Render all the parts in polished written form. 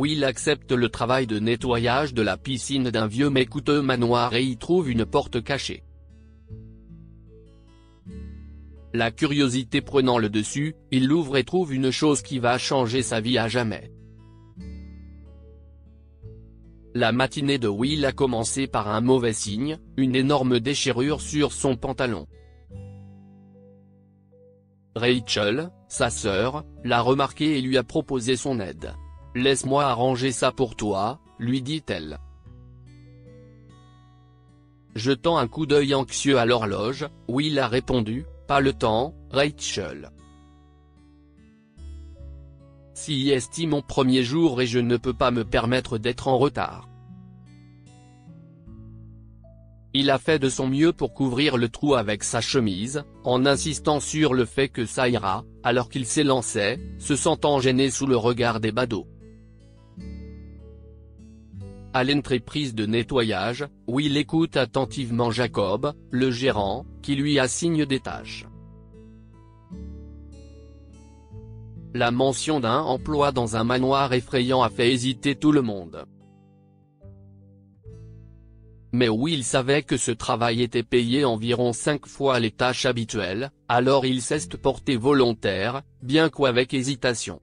Will accepte le travail de nettoyage de la piscine d'un vieux mais coûteux manoir et y trouve une porte cachée. La curiosité prenant le dessus, il l'ouvre et trouve une chose qui va changer sa vie à jamais. La matinée de Will a commencé par un mauvais signe, une énorme déchirure sur son pantalon. Rachel, sa sœur, l'a remarqué et lui a proposé son aide. « Laisse-moi arranger ça pour toi », lui dit-elle. Jetant un coup d'œil anxieux à l'horloge, Will a répondu « Pas le temps, Rachel. Si est mon premier jour et je ne peux pas me permettre d'être en retard. » Il a fait de son mieux pour couvrir le trou avec sa chemise, en insistant sur le fait que ça ira, alors qu'il s'élançait, se sentant gêné sous le regard des badauds. À l'entreprise de nettoyage, Will écoute attentivement Jacob, le gérant, qui lui assigne des tâches. La mention d'un emploi dans un manoir effrayant a fait hésiter tout le monde. Mais Will savait que ce travail était payé environ 5 fois les tâches habituelles, alors il s'est porté volontaire, bien qu'avec hésitation.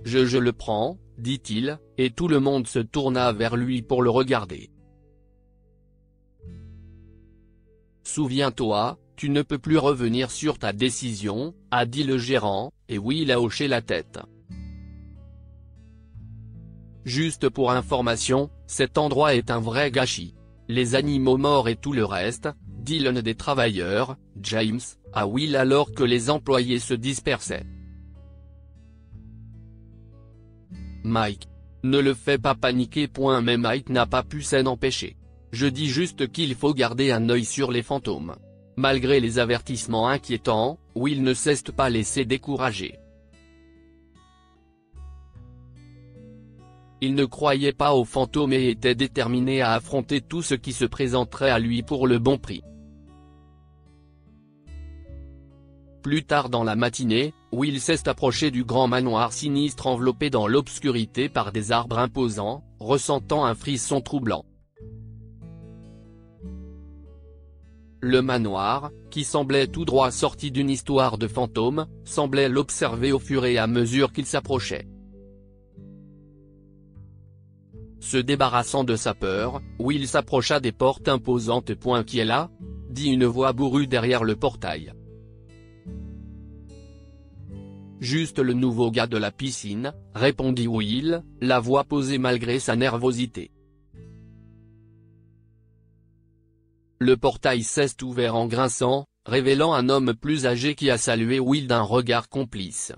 Je le prends, dit-il, et tout le monde se tourna vers lui pour le regarder. Souviens-toi, tu ne peux plus revenir sur ta décision, a dit le gérant, et Will a hoché la tête. Juste pour information, cet endroit est un vrai gâchis. Les animaux morts et tout le reste, dit l'un des travailleurs, James, à Will alors que les employés se dispersaient. Mike. Ne le fais pas paniquer. Mais Mike n'a pas pu s'en empêcher. Je dis juste qu'il faut garder un œil sur les fantômes. Malgré les avertissements inquiétants, Will ne s'est pas laissé décourager. Il ne croyait pas aux fantômes et était déterminé à affronter tout ce qui se présenterait à lui pour le bon prix. Plus tard dans la matinée, Will s'est approché du grand manoir sinistre enveloppé dans l'obscurité par des arbres imposants, ressentant un frisson troublant. Le manoir, qui semblait tout droit sorti d'une histoire de fantôme, semblait l'observer au fur et à mesure qu'il s'approchait. Se débarrassant de sa peur, Will s'approcha des portes imposantes. Qui est là ? dit une voix bourrue derrière le portail. Juste le nouveau gars de la piscine, répondit Will, la voix posée malgré sa nervosité. Le portail s'est ouvert en grinçant, révélant un homme plus âgé qui a salué Will d'un regard complice.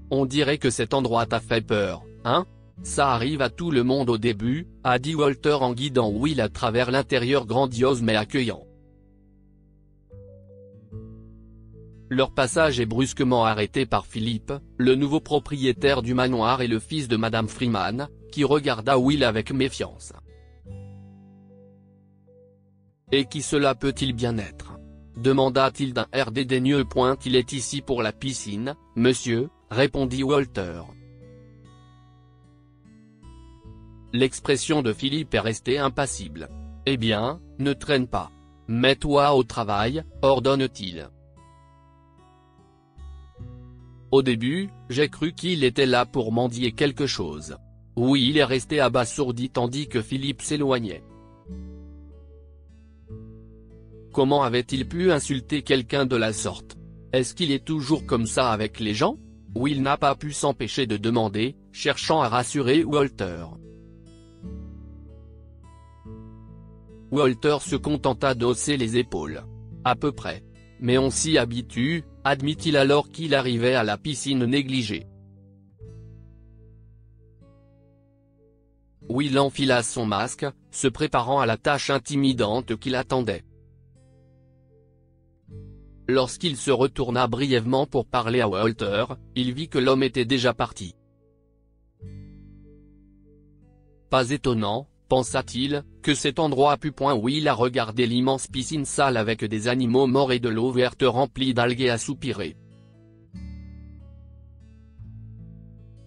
On dirait que cet endroit t'a fait peur, hein ? Ça arrive à tout le monde au début, a dit Walter en guidant Will à travers l'intérieur grandiose mais accueillant. Leur passage est brusquement arrêté par Philippe, le nouveau propriétaire du manoir et le fils de Madame Freeman, qui regarda Will avec méfiance. « Et qui cela peut-il bien être ?» demanda-t-il d'un air dédaigneux. « Il est ici pour la piscine, monsieur », répondit Walter. L'expression de Philippe est restée impassible. « Eh bien, ne traîne pas. Mets-toi au travail, ordonne-t-il. Au début, j'ai cru qu'il était là pour mendier quelque chose. » Oui, il est resté abasourdi tandis que Philippe s'éloignait. Comment avait-il pu insulter quelqu'un de la sorte? Est-ce qu'il est toujours comme ça avec les gens? Will n'a pas pu s'empêcher de demander, cherchant à rassurer Walter. Walter se contenta d'hausser les épaules. À peu près. Mais on s'y habitue, admit-il alors qu'il arrivait à la piscine négligée. Will enfila son masque, se préparant à la tâche intimidante qui l'attendait. Lorsqu'il se retourna brièvement pour parler à Walter, il vit que l'homme était déjà parti. Pas étonnant, pensa-t-il, que cet endroit pue. Will a regardé l'immense piscine sale avec des animaux morts et de l'eau verte remplie d'algues et a soupiré.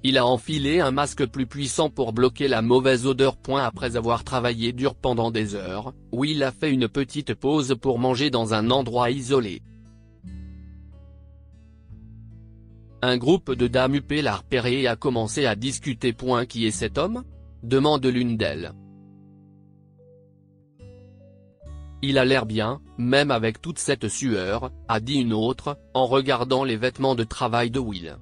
Il a enfilé un masque plus puissant pour bloquer la mauvaise odeur. Après avoir travaillé dur pendant des heures, Will a fait une petite pause pour manger dans un endroit isolé. Un groupe de dames huppé l'a repéré et a commencé à discuter. Qui est cet homme ? Demande l'une d'elles. Il a l'air bien, même avec toute cette sueur, a dit une autre, en regardant les vêtements de travail de Will.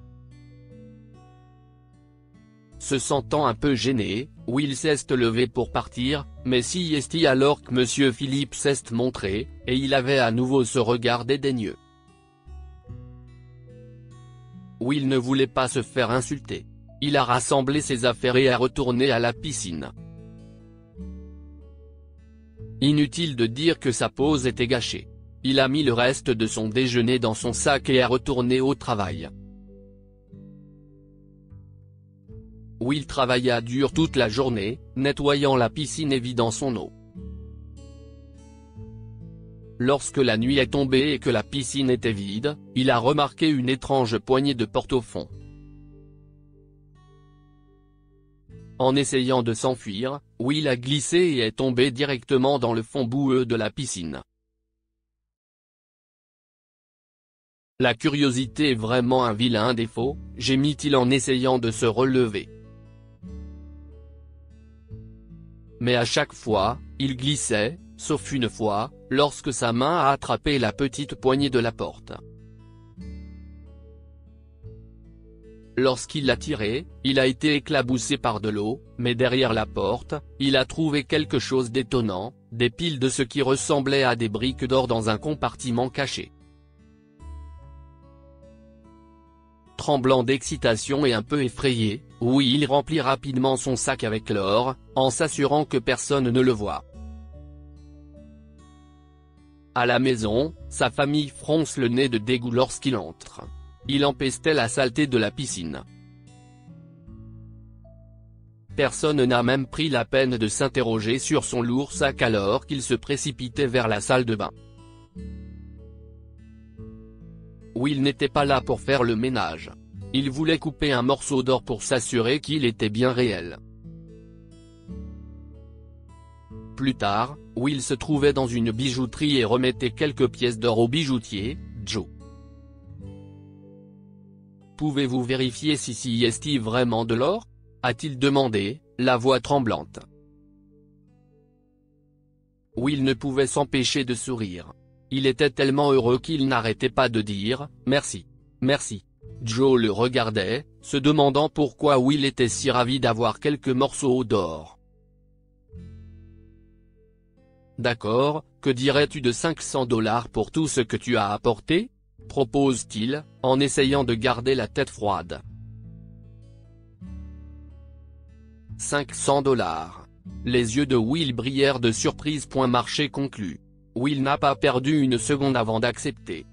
Se sentant un peu gêné, Will s'est levé pour partir, mais s'y est alors que Monsieur Philippe s'est montré, et il avait à nouveau ce regard dédaigneux. Will ne voulait pas se faire insulter. Il a rassemblé ses affaires et a retourné à la piscine. Inutile de dire que sa pause était gâchée. Il a mis le reste de son déjeuner dans son sac et a retourné au travail. Will travailla dur toute la journée, nettoyant la piscine et vidant son eau. Lorsque la nuit est tombée et que la piscine était vide, il a remarqué une étrange poignée de porte au fond. En essayant de s'enfuir, Will a glissé et est tombé directement dans le fond boueux de la piscine. La curiosité est vraiment un vilain défaut, gémit-il en essayant de se relever. Mais à chaque fois, il glissait, sauf une fois, lorsque sa main a attrapé la petite poignée de la porte. Lorsqu'il l'a tiré, il a été éclaboussé par de l'eau, mais derrière la porte, il a trouvé quelque chose d'étonnant, des piles de ce qui ressemblait à des briques d'or dans un compartiment caché. Tremblant d'excitation et un peu effrayé, Will remplit rapidement son sac avec l'or, en s'assurant que personne ne le voit. À la maison, sa famille fronce le nez de dégoût lorsqu'il entre. Il empestait la saleté de la piscine. Personne n'a même pris la peine de s'interroger sur son lourd sac alors qu'il se précipitait vers la salle de bain. Will n'était pas là pour faire le ménage. Il voulait couper un morceau d'or pour s'assurer qu'il était bien réel. Plus tard, Will se trouvait dans une bijouterie et remettait quelques pièces d'or au bijoutier, Joe. « Pouvez-vous vérifier si y est vraiment de l'or ?» a-t-il demandé, la voix tremblante. Will ne pouvait s'empêcher de sourire. Il était tellement heureux qu'il n'arrêtait pas de dire « Merci. Merci ». Joe le regardait, se demandant pourquoi Will était si ravi d'avoir quelques morceaux d'or. « D'accord, que dirais-tu de $500 pour tout ce que tu as apporté ?» propose-t-il, en essayant de garder la tête froide. $500. Les yeux de Will brillèrent de surprise. Marché conclu. Will n'a pas perdu une seconde avant d'accepter.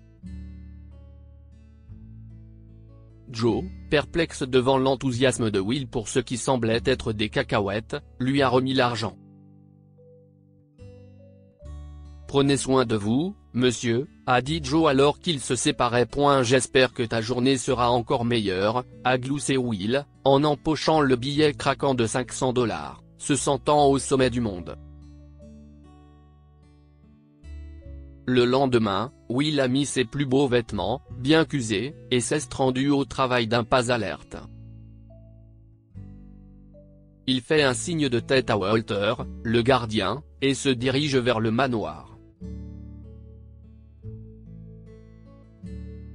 Joe, perplexe devant l'enthousiasme de Will pour ce qui semblait être des cacahuètes, lui a remis l'argent. « Prenez soin de vous, monsieur », a dit Joe alors qu'ils se séparaient. « J'espère que ta journée sera encore meilleure », a gloussé Will, en empochant le billet craquant de $500, se sentant au sommet du monde. Le lendemain, Will a mis ses plus beaux vêtements, bien qu'usés, et s'est rendu au travail d'un pas alerte. Il fait un signe de tête à Walter, le gardien, et se dirige vers le manoir.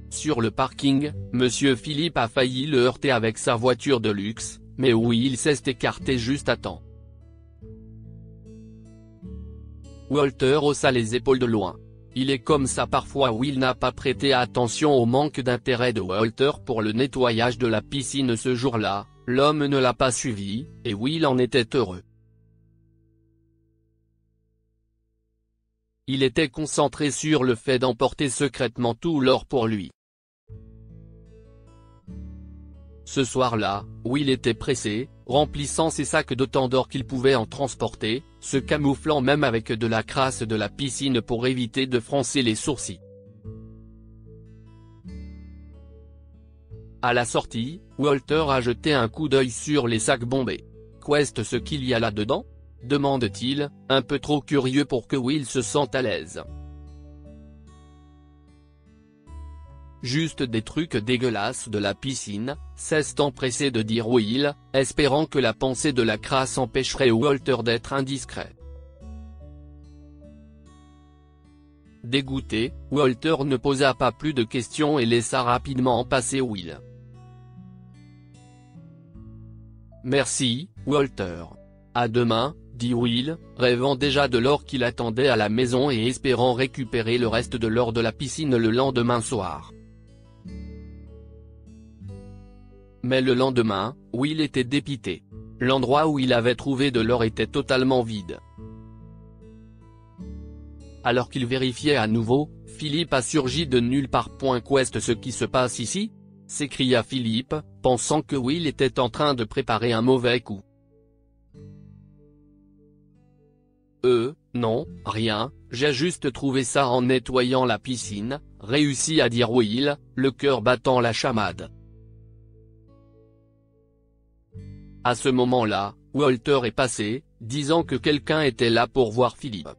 Sur le parking, Monsieur Philippe a failli le heurter avec sa voiture de luxe, mais Will s'est écarté juste à temps. Walter haussa les épaules de loin. Il est comme ça parfois. Will n'a pas prêté attention au manque d'intérêt de Walter pour le nettoyage de la piscine ce jour-là, l'homme ne l'a pas suivi, et Will en était heureux. Il était concentré sur le fait d'emporter secrètement tout l'or pour lui. Ce soir-là, Will était pressé, remplissant ses sacs d'autant d'or qu'il pouvait en transporter, se camouflant même avec de la crasse de la piscine pour éviter de froncer les sourcils. À la sortie, Walter a jeté un coup d'œil sur les sacs bombés. Qu'est-ce ce qu'il y a là-dedans ? Demande-t-il, un peu trop curieux pour que Will se sente à l'aise. Juste des trucs dégueulasses de la piscine, s'est empressé de dire Will, espérant que la pensée de la crasse empêcherait Walter d'être indiscret. Dégoûté, Walter ne posa pas plus de questions et laissa rapidement passer Will. Merci, Walter. À demain, dit Will, rêvant déjà de l'or qu'il attendait à la maison et espérant récupérer le reste de l'or de la piscine le lendemain soir. Mais le lendemain, Will était dépité. L'endroit où il avait trouvé de l'or était totalement vide. Alors qu'il vérifiait à nouveau, Philippe a surgi de nulle part. Qu'est-ce ce qui se passe ici ? S'écria Philippe, pensant que Will était en train de préparer un mauvais coup. Non, rien, j'ai juste trouvé ça en nettoyant la piscine, réussit à dire Will, le cœur battant la chamade. À ce moment-là, Walter est passé, disant que quelqu'un était là pour voir Philippe.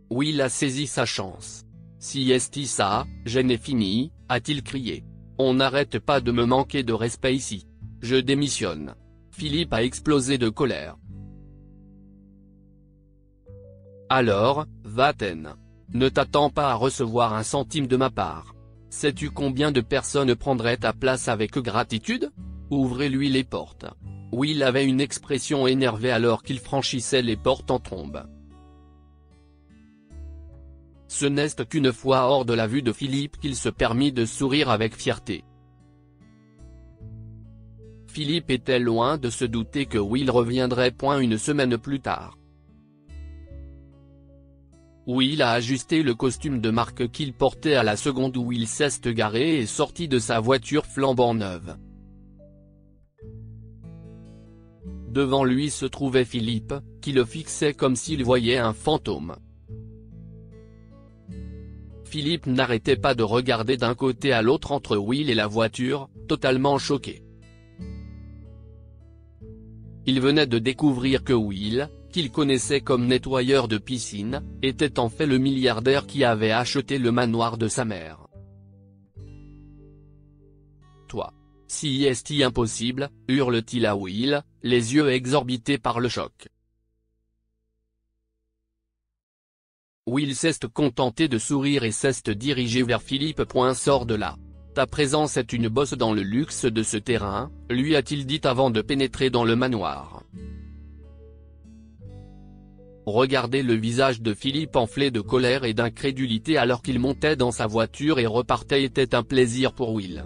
Will a saisi sa chance. Si est ça, je n'ai fini, a-t-il crié. On n'arrête pas de me manquer de respect ici. Je démissionne. Philippe a explosé de colère. Alors, va-t'en. Ne t'attends pas à recevoir un centime de ma part. Sais-tu combien de personnes prendraient ta place avec gratitude ? Ouvrez-lui les portes. Will avait une expression énervée alors qu'il franchissait les portes en trombe. Ce n'est qu'une fois hors de la vue de Philippe qu'il se permit de sourire avec fierté. Philippe était loin de se douter que Will reviendrait. Une semaine plus tard. Will a ajusté le costume de marque qu'il portait à la seconde où il s'est garé et sorti de sa voiture flambant neuve. Devant lui se trouvait Philippe, qui le fixait comme s'il voyait un fantôme. Philippe n'arrêtait pas de regarder d'un côté à l'autre entre Will et la voiture, totalement choqué. Il venait de découvrir que Will, qu'il connaissait comme nettoyeur de piscine, était en fait le milliardaire qui avait acheté le manoir de sa mère. Toi. Si est-il impossible, hurle-t-il à Will, les yeux exorbités par le choc. Will s'est contenté de sourire et s'est dirigé vers Philippe. Sors de là. Ta présence est une bosse dans le luxe de ce terrain, lui a-t-il dit avant de pénétrer dans le manoir. Regardez le visage de Philippe enflé de colère et d'incrédulité alors qu'il montait dans sa voiture et repartait était un plaisir pour Will.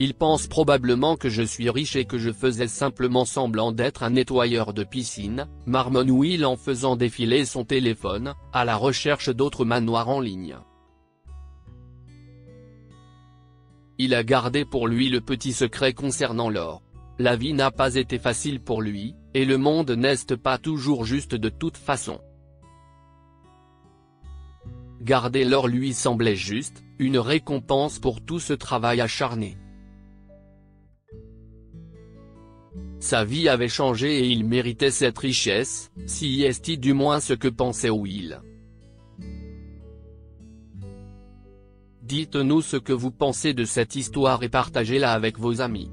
Il pense probablement que je suis riche et que je faisais simplement semblant d'être un nettoyeur de piscine, marmonne Will en faisant défiler son téléphone, à la recherche d'autres manoirs en ligne. Il a gardé pour lui le petit secret concernant l'or. La vie n'a pas été facile pour lui, et le monde n'est pas toujours juste de toute façon. Garder l'or lui semblait juste, une récompense pour tout ce travail acharné. Sa vie avait changé et il méritait cette richesse, si est du moins ce que pensait Will. Dites-nous ce que vous pensez de cette histoire et partagez-la avec vos amis.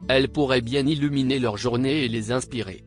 Elle pourrait bien illuminer leur journée et les inspirer.